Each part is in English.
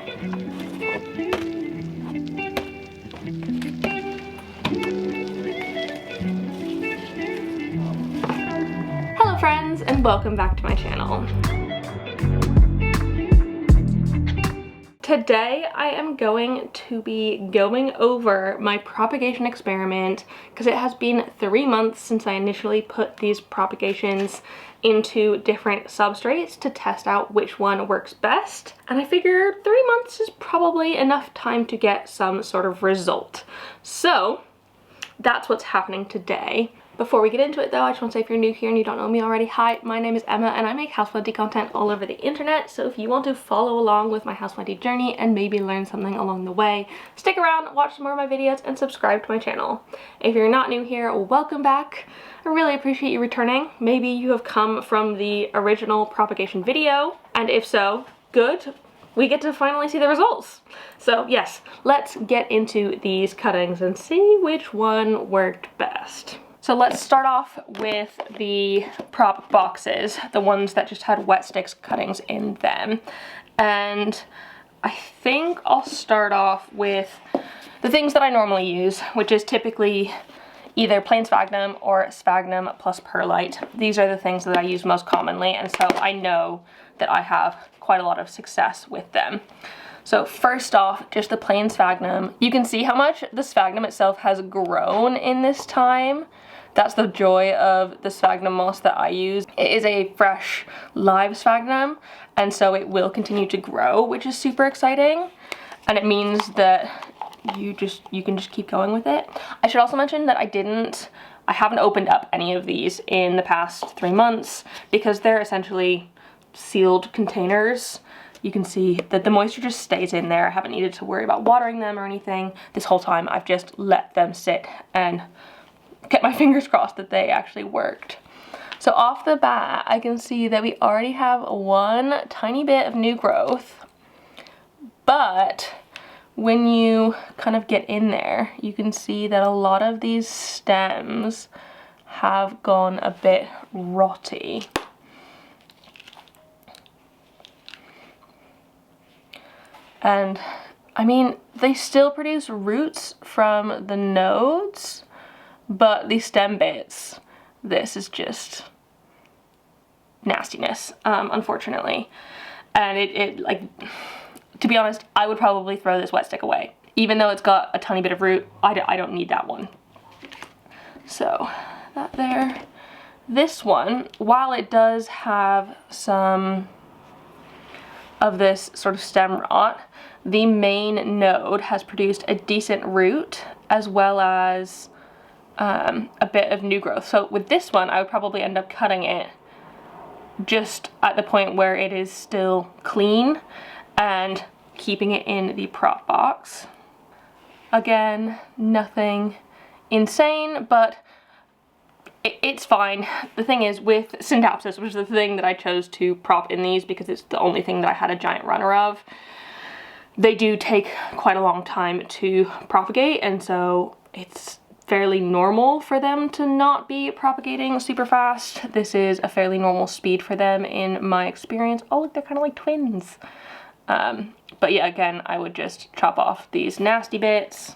Hello friends, and welcome back to my channel. Today I am going to be going over my propagation experiment because it has been 3 months since I initially put these propagations into different substrates to test out which one works best, and I figured 3 months is probably enough time to get some sort of result. So that's what's happening today. Before we get into it though, I just want to say if you're new here and you don't know me already, hi, my name is Emma and I make houseplenty content all over the internet, so if you want to follow along with my houseplenty journey and maybe learn something along the way, stick around, watch some more of my videos, and subscribe to my channel. If you're not new here, welcome back. I really appreciate you returning. Maybe you have come from the original propagation video, and if so, good. We get to finally see the results. So yes, let's get into these cuttings and see which one worked best. So let's start off with the prop boxes, the ones that just had Wetstick cuttings in them. And I think I'll start off with the things that I normally use, which is typically either plain sphagnum or sphagnum plus perlite. These are the things that I use most commonly, and so I know that I have quite a lot of success with them. So first off, just the plain sphagnum. You can see how much the sphagnum itself has grown in this time. That's the joy of the sphagnum moss that I use. It is a fresh live sphagnum, and so it will continue to grow, which is super exciting. And it means that you can just keep going with it. I should also mention that I haven't opened up any of these in the past 3 months because they're essentially sealed containers. You can see that the moisture just stays in there. I haven't needed to worry about watering them or anything. This whole time I've just let them sit and kept my fingers crossed that they actually worked. So off the bat, I can see that we already have one tiny bit of new growth, but when you kind of get in there, you can see that a lot of these stems have gone a bit rotty. And I mean, they still produce roots from the nodes, but the stem bits, this is just nastiness, unfortunately. And it like, to be honest, I would probably throw this Wetstick away. Even though it's got a tiny bit of root, I don't need that one. So, that there. This one, while it does have some of this sort of stem rot, the main node has produced a decent root as well as a bit of new growth. So with this one, I would probably end up cutting it just at the point where it is still clean and keeping it in the prop box. Again, nothing insane, but it's fine. The thing is, with Synapsis, which is the thing that I chose to prop in these because it's the only thing that I had a giant runner of, they do take quite a long time to propagate, and so it's fairly normal for them to not be propagating super fast. This is a fairly normal speed for them in my experience. Oh look, they're kind of like twins. But yeah, again, I would just chop off these nasty bits.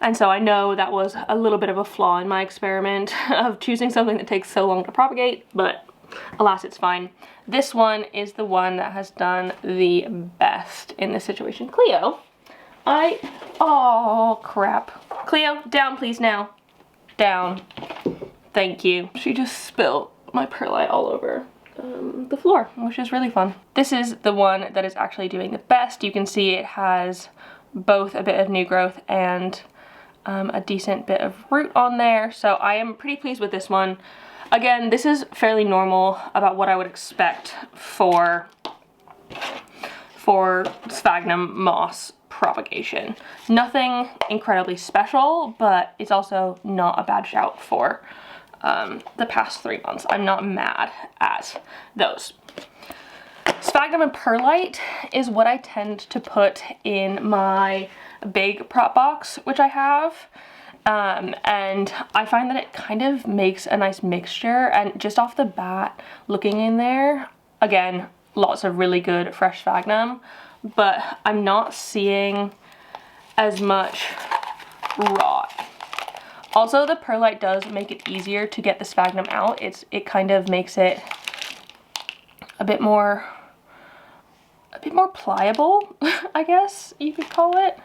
And so I know that was a little bit of a flaw in my experiment of choosing something that takes so long to propagate, but alas, it's fine. This one is the one that has done the best in this situation. Cleo, oh crap. Cleo, down please now. Down. Thank you. She just spilled my perlite all over the floor, which is really fun. This is the one that is actually doing the best. You can see it has both a bit of new growth and a decent bit of root on there, so I am pretty pleased with this one. Again, this is fairly normal, about what I would expect for sphagnum moss propagation. Nothing incredibly special, but it's also not a bad shout for the past 3 months. I'm not mad at those. Sphagnum and perlite is what I tend to put in my big prop box, which I have. And I find that it kind of makes a nice mixture, and just off the bat, looking in there, again, lots of really good fresh sphagnum, but I'm not seeing as much rot. Also, the perlite does make it easier to get the sphagnum out. It kind of makes it a bit more pliable, I guess you could call it.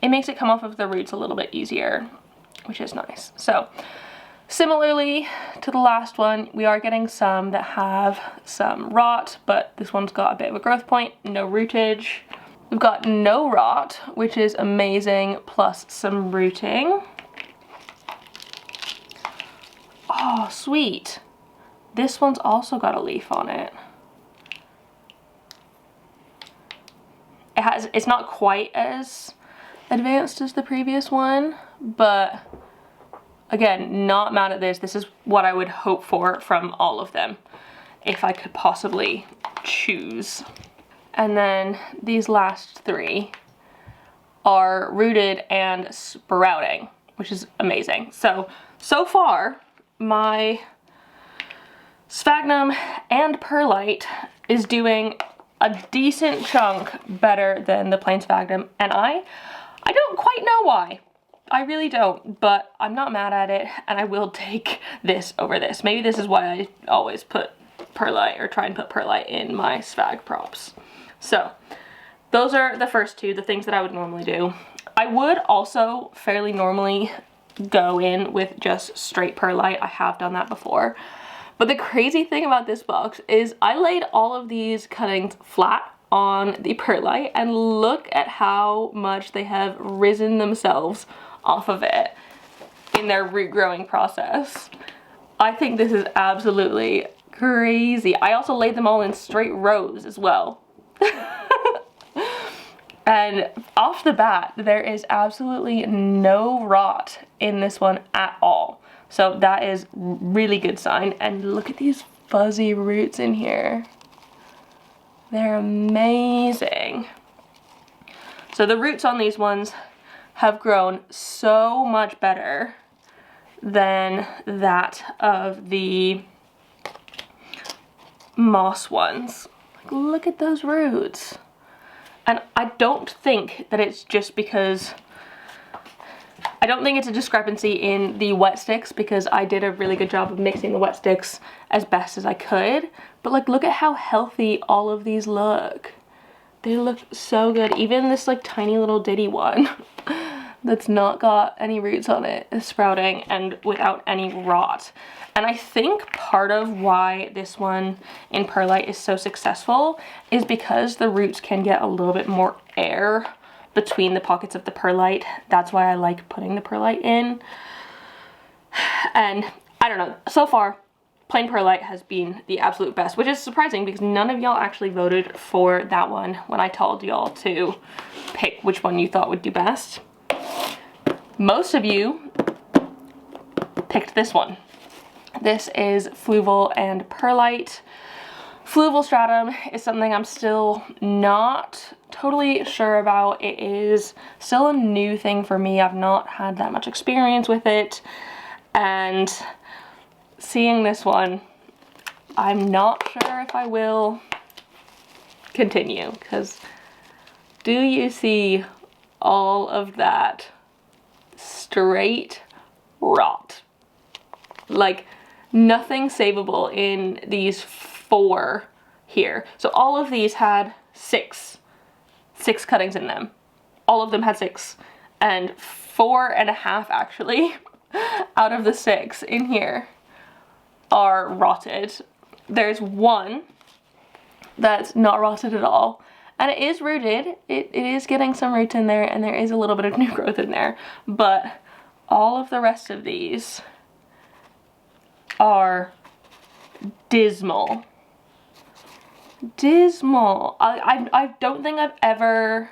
It makes it come off of the roots a little bit easier, which is nice. So similarly to the last one, we are getting some that have some rot, but this one's got a bit of a growth point, no rootage. We've got no rot, which is amazing, plus some rooting. Oh, sweet. This one's also got a leaf on it. It's not quite as advanced as the previous one, but again, not mad at this. This is what I would hope for from all of them, if I could possibly choose. And then these last three are rooted and sprouting, which is amazing. So far, my sphagnum and perlite is doing a decent chunk better than the plain sphagnum, and I don't quite know why. I really don't, but I'm not mad at it, and I will take this over this. Maybe this is why I always put perlite, or try and put perlite in my sphagnum props. So those are the first two, the things that I would normally do. I would also fairly normally go in with just straight perlite. I have done that before. But the crazy thing about this box is I laid all of these cuttings flat on the perlite, and look at how much they have risen themselves off of it in their root growing process. I think this is absolutely crazy. I also laid them all in straight rows as well. And off the bat, there is absolutely no rot in this one at all. So that is really good sign. And look at these fuzzy roots in here. They're amazing. So the roots on these ones have grown so much better than that of the moss ones. Like, look at those roots. And I don't think that it's just because, I don't think it's a discrepancy in the wet sticks, because I did a really good job of mixing the wet sticks as best as I could. But like, look at how healthy all of these look. They look so good. Even this like tiny little ditty one that's not got any roots on it is sprouting and without any rot. And I think part of why this one in perlite is so successful is because the roots can get a little bit more air between the pockets of the perlite. That's why I like putting the perlite in. And I don't know, so far plain perlite has been the absolute best, which is surprising because none of y'all actually voted for that one when I told y'all to pick which one you thought would do best. Most of you picked this one. This is fluval and perlite. Fluval stratum is something I'm still not totally sure about. It is still a new thing for me. I've not had that much experience with it. And seeing this one, I'm not sure if I will continue, because do you see all of that straight rot? Like, nothing savable in these four here. So all of these had six cuttings in them. All of them had 6, and 4.5 actually out of the 6 in here are rotted. There's one that's not rotted at all, and it is rooted. It is getting some roots in there, and there is a little bit of new growth in there, but all of the rest of these are dismal. Dismal. I don't think I've ever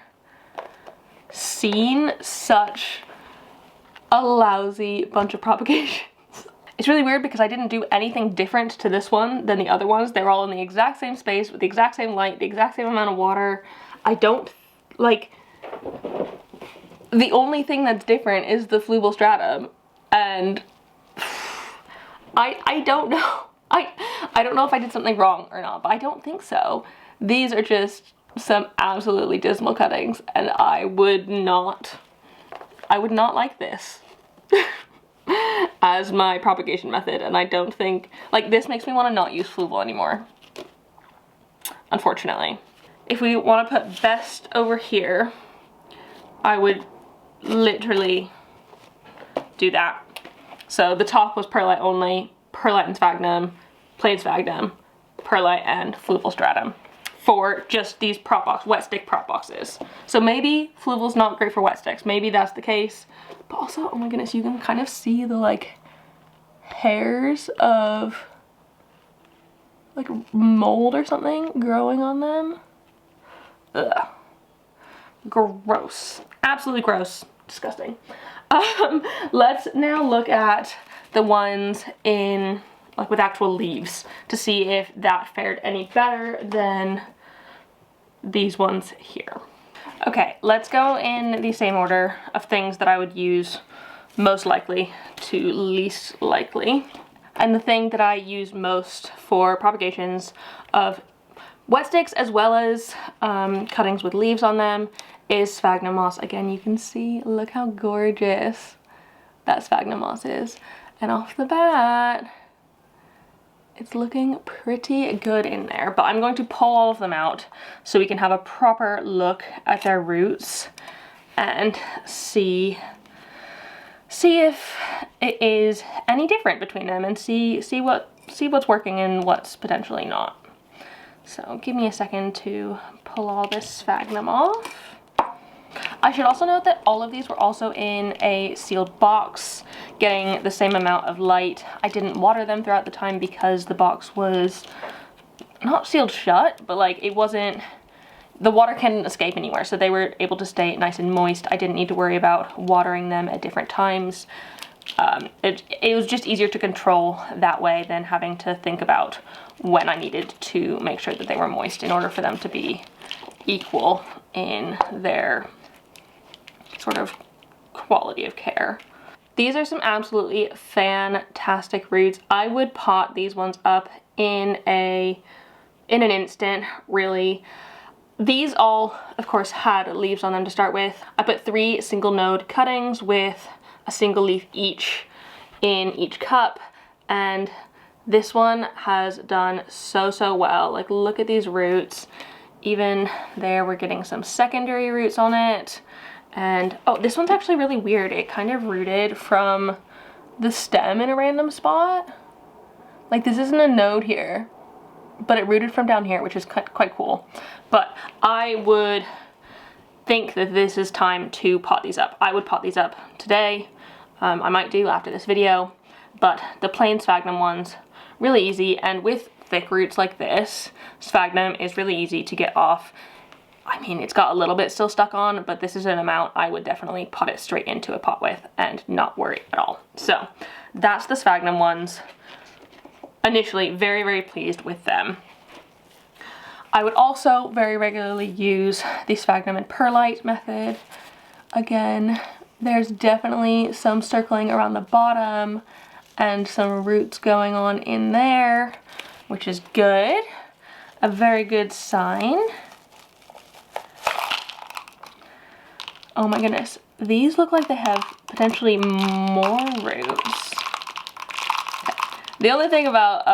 seen such a lousy bunch of propagations. It's really weird because I didn't do anything different to this one than the other ones. They were all in the exact same space with the exact same light, the exact same amount of water. I don't, like, the only thing that's different is the fluval stratum, and I don't know. I don't know if I did something wrong or not, but I don't think so. These are just some absolutely dismal cuttings, and I would not like this as my propagation method, and I don't think, like, this makes me want to not use Fluval anymore, unfortunately. If we want to put best over here, I would literally do that. So the top was Perlite only, Perlite and Sphagnum, Plain Sphagnum, Perlite and Fluval Stratum for just these prop box, Wetstick prop boxes. So maybe Fluval's not great for Wetsticks, maybe that's the case, but also, oh my goodness, you can kind of see the like hairs of like mold or something growing on them. Ugh. Gross. Absolutely gross. Disgusting. Let's now look at the ones in like with actual leaves to see if that fared any better than these ones here. Okay, let's go in the same order of things that I would use most likely to least likely. And the thing that I use most for propagations of Wetsticks as well as cuttings with leaves on them is sphagnum moss. Again, you can see, look how gorgeous that sphagnum moss is. And off the bat, it's looking pretty good in there, but I'm going to pull all of them out so we can have a proper look at their roots and see if it is any different between them, and see what's working and what's potentially not. So give me a second to pull all this sphagnum off. I should also note that all of these were also in a sealed box, getting the same amount of light. I didn't water them throughout the time because the box was not sealed shut, but like it wasn't, the water couldn't escape anywhere, so they were able to stay nice and moist. I didn't need to worry about watering them at different times. It was just easier to control that way than having to think about when I needed to make sure that they were moist in order for them to be equal in their sort of quality of care. These are some absolutely fantastic roots. I would pot these ones up in an instant, really. These all, of course, had leaves on them to start with. I put 3 single node cuttings with a single leaf each in each cup, and this one has done so well. Like, look at these roots. Even there, we're getting some secondary roots on it. And oh, this one's actually really weird. It kind of rooted from the stem in a random spot. Like, this isn't a node here, but it rooted from down here, which is quite cool. But I would think that this is time to pot these up. I would pot these up today. I might do after this video, but the plain sphagnum ones, really easy. And with thick roots like this, sphagnum is really easy to get off. I mean, it's got a little bit still stuck on, but this is an amount I would definitely pot it straight into a pot with and not worry at all. So that's the sphagnum ones. Initially, very pleased with them. I would also very regularly use the sphagnum and perlite method. Again, there's definitely some circling around the bottom and some roots going on in there, which is good. A very good sign. Oh my goodness, these look like they have potentially more roots. The only thing about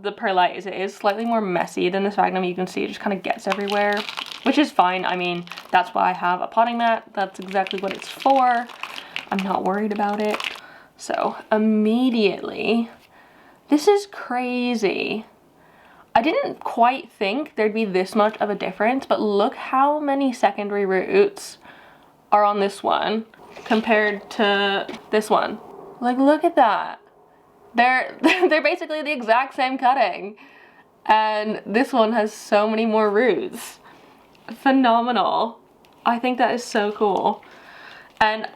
the perlite is it is slightly more messy than the sphagnum. You can see it just kind of gets everywhere, which is fine. I mean, that's why I have a potting mat. That's exactly what it's for. I'm not worried about it. So immediately, this is crazy. I didn't quite think there'd be this much of a difference, but look how many secondary roots are on this one compared to this one. Like, look at that. They're basically the exact same cutting, and this one has so many more roots. Phenomenal. I think that is so cool. And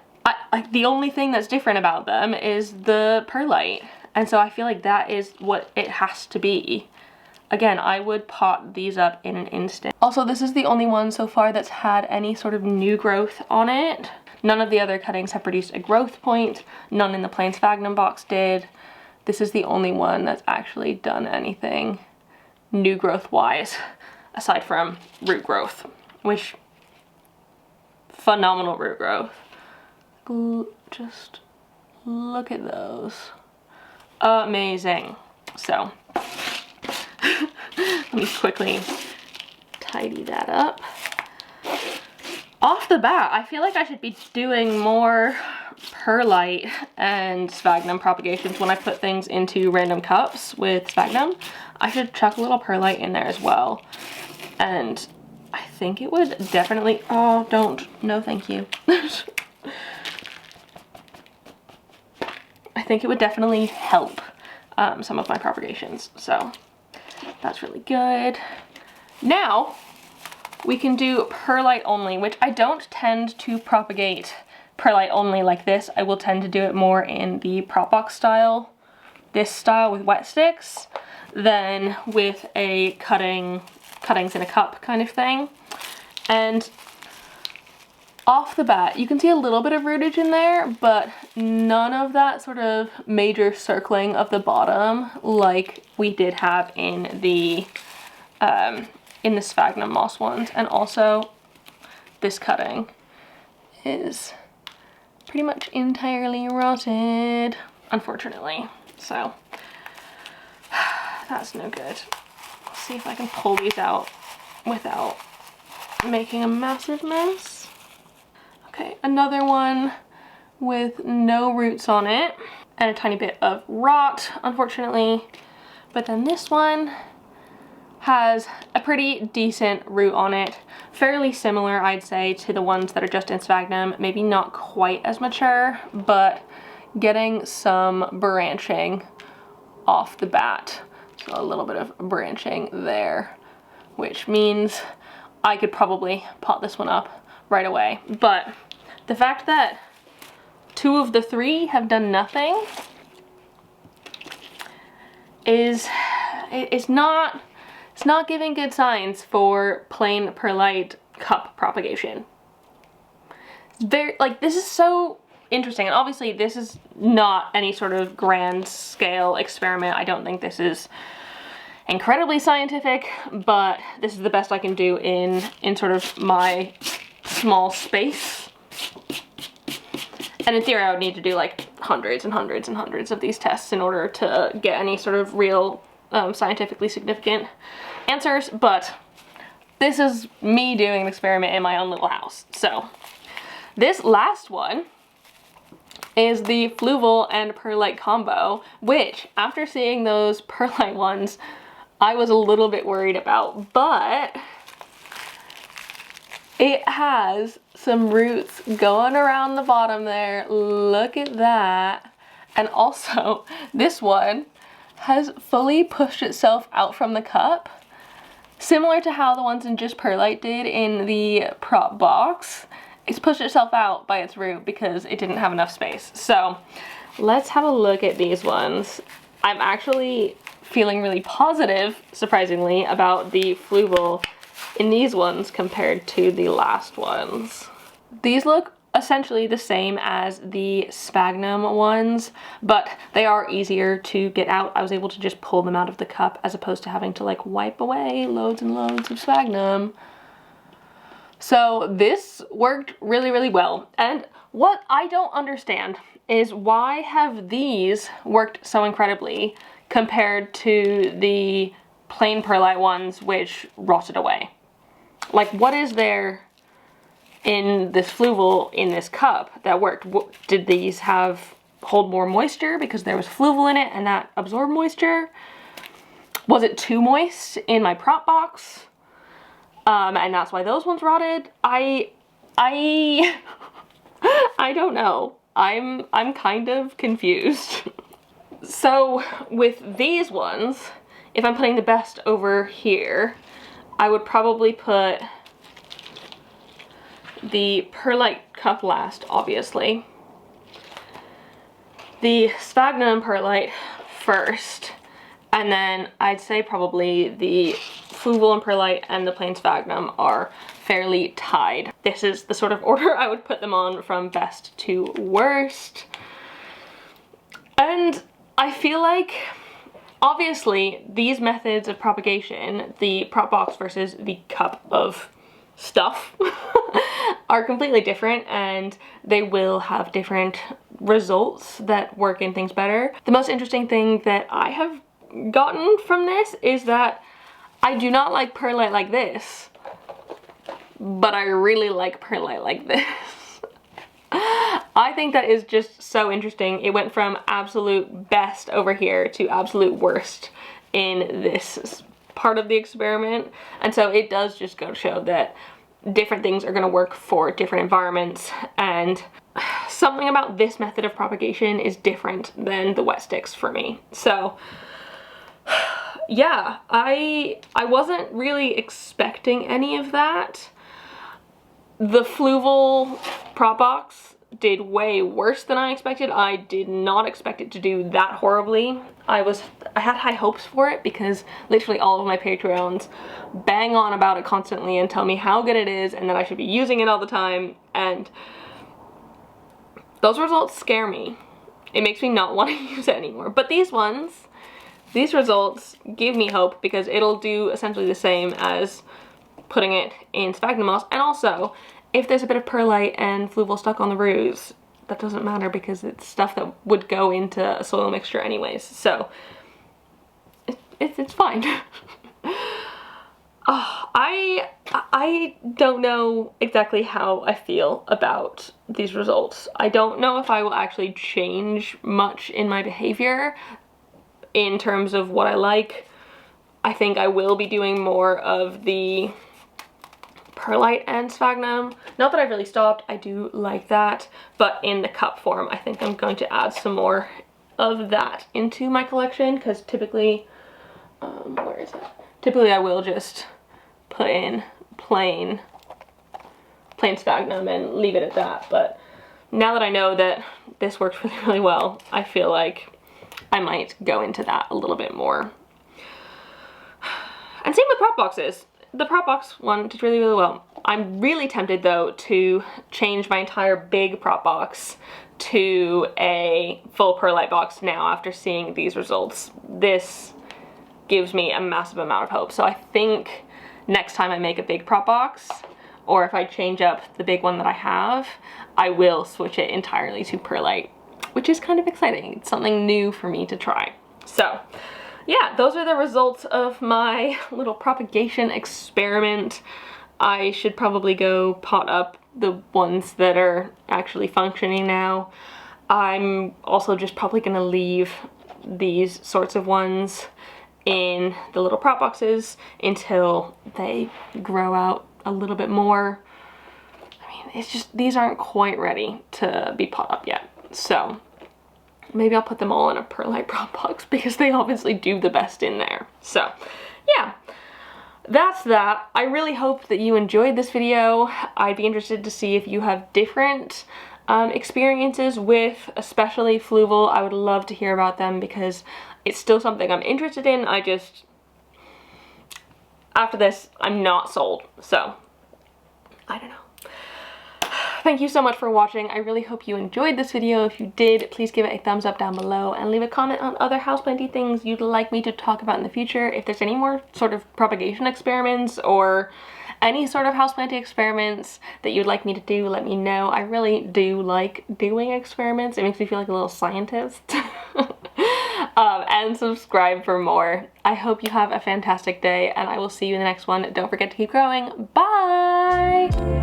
the only thing that's different about them is the perlite, and so I feel like that is what it has to be. Again, I would pot these up in an instant. Also, this is the only one so far that's had any sort of new growth on it. None of the other cuttings have produced a growth point. None in the plain sphagnum box did. This is the only one that's actually done anything new growth wise. aside from root growth, which, phenomenal root growth. Just look at those. Amazing. So, let me quickly tidy that up. Off the bat, I feel like I should be doing more perlite and sphagnum propagations when I put things into random cups with sphagnum. I should chuck a little perlite in there as well. And I think it would definitely, oh, don't, no thank you. I think it would definitely help some of my propagations. So that's really good. Now we can do perlite only, which I don't tend to propagate perlite only like this. I will tend to do it more in the prop box style, this style with wet sticks, than with a cuttings in a cup kind of thing. And off the bat, you can see a little bit of rootage in there, but none of that sort of major circling of the bottom like we did have in the sphagnum moss ones. And also this cutting is pretty much entirely rotted, unfortunately. So that's no good. Let's see if I can pull these out without making a massive mess. Okay, another one with no roots on it and a tiny bit of rot, unfortunately. But then this one has a pretty decent root on it. Fairly similar, I'd say, to the ones that are just in sphagnum. Maybe not quite as mature, but getting some branching off the bat. So a little bit of branching there, which means I could probably pot this one up right away. But the fact that 2 of the 3 have done nothing is, it's not giving good signs for plain perlite cup propagation. It's very, like, this is so interesting, and obviously this is not any sort of grand scale experiment. I don't think this is incredibly scientific, but this is the best I can do in sort of my small space. And in theory, I would need to do like hundreds and hundreds and hundreds of these tests in order to get any sort of real scientifically significant answers, but this is me doing an experiment in my own little house. So this last one is the fluval and perlite combo, which after seeing those perlite ones, I was a little bit worried about, but it has some roots going around the bottom there. Look at that. And also, this one has fully pushed itself out from the cup, similar to how the ones in just perlite did in the prop box. It's pushed itself out by its root because it didn't have enough space. So let's have a look at these ones. I'm actually feeling really positive, surprisingly, about the fluval in these ones compared to the last ones. These look essentially the same as the sphagnum ones, but they are easier to get out. I was able to just pull them out of the cup as opposed to having to like wipe away loads and loads of sphagnum. So this worked really, really well. And what I don't understand is why have these worked so incredibly compared to the plain perlite ones which rotted away? Like, what is there in this fluval in this cup that worked? Did these hold more moisture because there was fluval in it and that absorbed moisture? Was it too moist in my prop box? And that's why those ones rotted? I don't know. I'm kind of confused. So with these ones, if I'm putting the best over here, I would probably put the perlite cup last, obviously. The sphagnum perlite first, and then I'd say probably the fluval and perlite and the plain sphagnum are fairly tied. This is the sort of order I would put them on from best to worst. And I feel like Obviously, these methods of propagation, the prop box versus the cup of stuff, are completely different, and they will have different results that work in things better. The most interesting thing that I have gotten from this is that I do not like perlite like this, but I really like perlite like this. I think that is just so interesting. It went from absolute best over here to absolute worst in this part of the experiment. And so it does just go to show that different things are going to work for different environments, and something about this method of propagation is different than the wet sticks for me. So yeah, I wasn't really expecting any of that. The Fluval prop box did way worse than I expected. I did not expect it to do that horribly. I had high hopes for it because literally all of my Patreons bang on about it constantly and tell me how good it is and that I should be using it all the time, and those results scare me. It makes me not want to use it anymore. But these results give me hope because it'll do essentially the same as putting it in sphagnum moss. And also, if there's a bit of perlite and Fluval stuck on the roots, that doesn't matter because it's stuff that would go into a soil mixture anyways. So it's fine. I don't know exactly how I feel about these results. I don't know if I will actually change much in my behavior in terms of what I like. I think I will be doing more of the perlite and sphagnum. Not that I've really stopped, I do like that, but in the cup form I think I'm going to add some more of that into my collection, because typically, where is it? Typically I will just put in plain sphagnum and leave it at that, but now that I know that this works really, really well, I feel like I might go into that a little bit more. And same with prop boxes. The prop box one did really, really well. I'm really tempted though to change my entire big prop box to a full perlite box now after seeing these results. This gives me a massive amount of hope. So I think next time I make a big prop box, or if I change up the big one that I have, I will switch it entirely to perlite, which is kind of exciting. It's something new for me to try. So yeah, those are the results of my little propagation experiment. I should probably go pot up the ones that are actually functioning now. I'm also just probably gonna leave these sorts of ones in the little prop boxes until they grow out a little bit more. I mean, it's just, these aren't quite ready to be pot up yet. So maybe I'll put them all in a perlite prop box because they obviously do the best in there. So yeah, that's that. I really hope that you enjoyed this video. I'd be interested to see if you have different experiences with especially Fluval. I would love to hear about them because it's still something I'm interested in. I just, after this, I'm not sold. So I don't know. Thank you so much for watching. I really hope you enjoyed this video. If you did, please give it a thumbs up down below and leave a comment on other houseplanty things you'd like me to talk about in the future. If there's any more sort of propagation experiments or any sort of houseplanty experiments that you'd like me to do, let me know. I really do like doing experiments. It makes me feel like a little scientist. And subscribe for more. I hope you have a fantastic day, and I will see you in the next one. Don't forget to keep growing. Bye!